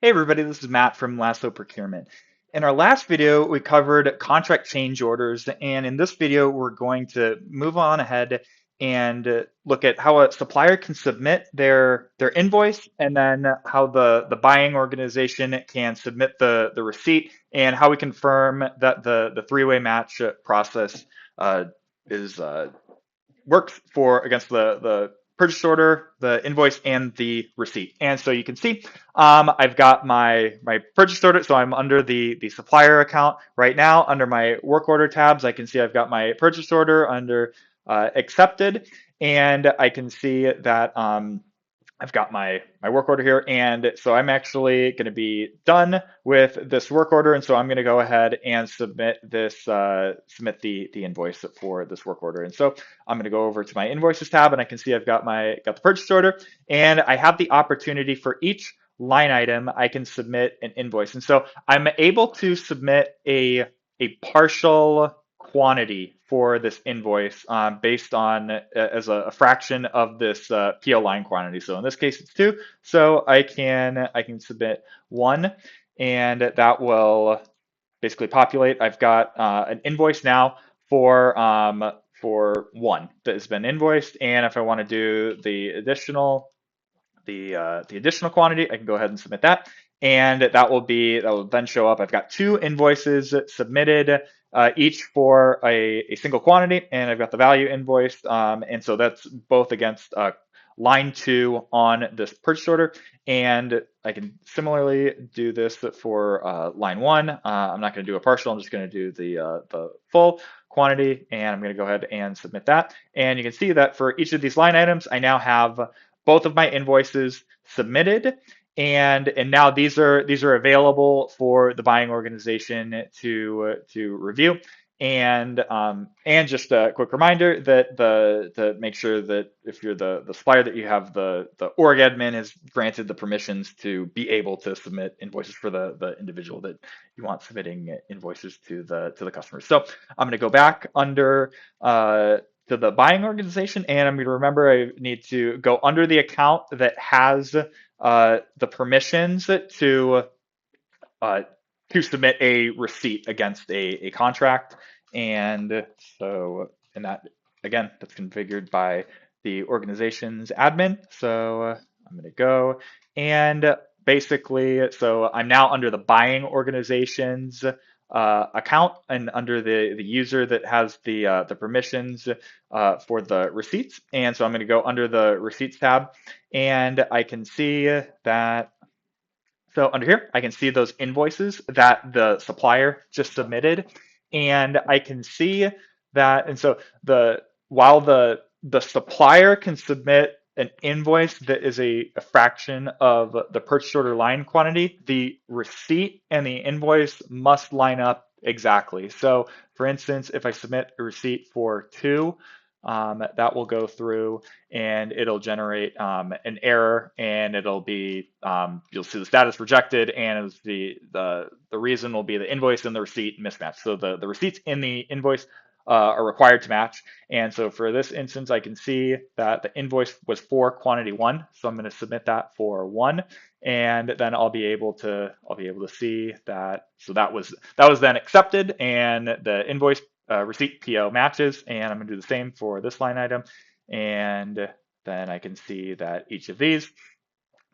Hey everybody, this is Matt from Lasso Procurement. In our last video, we covered contract change orders, and in this video, we're going to move on ahead and look at how a supplier can submit their invoice, and then how the buying organization can submit the receipt, and how we confirm that the three-way match process is works for against the purchase order, the invoice, and the receipt. And so you can see I've got my purchase order. So I'm under the supplier account right now. Under my work order tabs, I can see I've got my purchase order under accepted, and I can see that I've got my work order here, and so I'm actually going to be done with this work order, and so I'm going to go ahead and submit submit the invoice for this work order. And so I'm going to go over to my invoices tab, and I can see I've got the purchase order, and I have the opportunity for each line item I can submit an invoice, and so I'm able to submit a partial quantity for this invoice based on as a fraction of this PO line quantity. So in this case, it's 2. So I can submit 1, and that will basically populate. I've got an invoice now for 1 that has been invoiced, and if I want to do the additional quantity, I can go ahead and submit that, and that will then show up. I've got 2 invoices submitted, each for a single quantity, and I've got the value invoiced, and so that's both against line 2 on this purchase order, and I can similarly do this for line 1. I'm not going to do a partial. I'm just going to do the full quantity, and I'm going to go ahead and submit that. And you can see that for each of these line items, I now have both of my invoices submitted, and now these are available for the buying organization to review. And just a quick reminder that to make sure that if you're the supplier, that you have the org admin has granted the permissions to be able to submit invoices for the individual that you want submitting invoices to the customer. So I'm going to go back under to the buying organization, and I'm going to remember I need to go under the account that has the permissions uh, to submit a receipt against a contract. And so, and that, again, that's configured by the organization's admin. So I'm going to go and basically, so I'm now under the buying organization's account, and under the user that has the permissions for the receipts. And so I'm going to go under the receipts tab, and I can see that. So under here, I can see those invoices that the supplier just submitted, and I can see that. And so while the supplier can submit an invoice that is a fraction of the purchase order line quantity, the receipt and the invoice must line up exactly. So for instance, if I submit a receipt for 2, that will go through and it'll generate an error, and it'll be you'll see the status rejected, and the reason will be the invoice and the receipt mismatch. So the receipts in the invoice are required to match. And so for this instance, I can see that the invoice was for quantity 1, so I'm going to submit that for 1, and then I'll be able to see that. So that was then accepted, and the invoice receipt PO matches, and I'm going to do the same for this line item, and then I can see that each of these.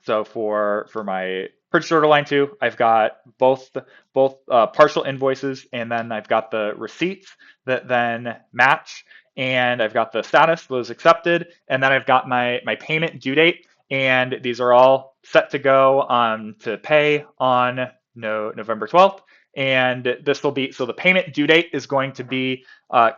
So for my purchase order line 2, I've got both partial invoices, and then I've got the receipts that then match, and I've got the status was accepted, and then I've got my payment due date, and these are all set to go to pay on November 12th. And this will be, so the payment due date is going to be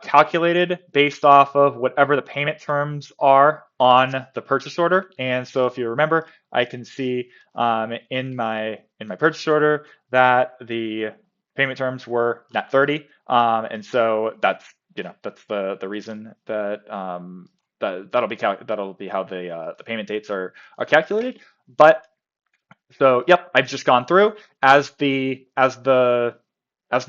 calculated based off of whatever the payment terms are on the purchase order. And so if you remember, I can see in my purchase order that the payment terms were net 30, and so that's the reason that that'll be how the payment dates are calculated. But so, yep, I've just gone through as the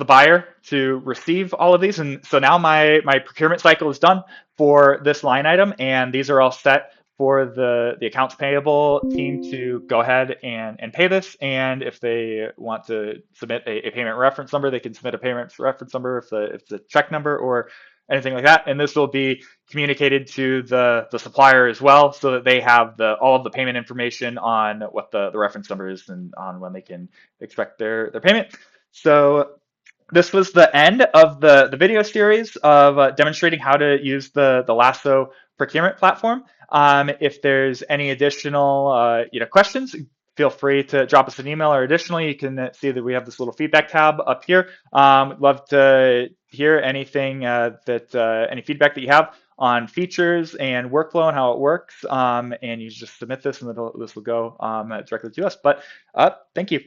buyer to receive all of these, and so now my procurement cycle is done for this line item, and these are all set for the accounts payable team to go ahead and pay this. And if they want to submit a payment reference number, they can submit a payment reference number if it's a check number or anything like that. And this will be communicated to the supplier as well, so that they have all of the payment information on what the reference number is and on when they can expect their payment. So this was the end of the video series of demonstrating how to use the Lasso procurement platform. If there's any additional questions, feel free to drop us an email, or additionally, you can see that we have this little feedback tab up here. Love to hear anything any feedback that you have on features and workflow and how it works. And you just submit this, and this will go directly to us. But thank you.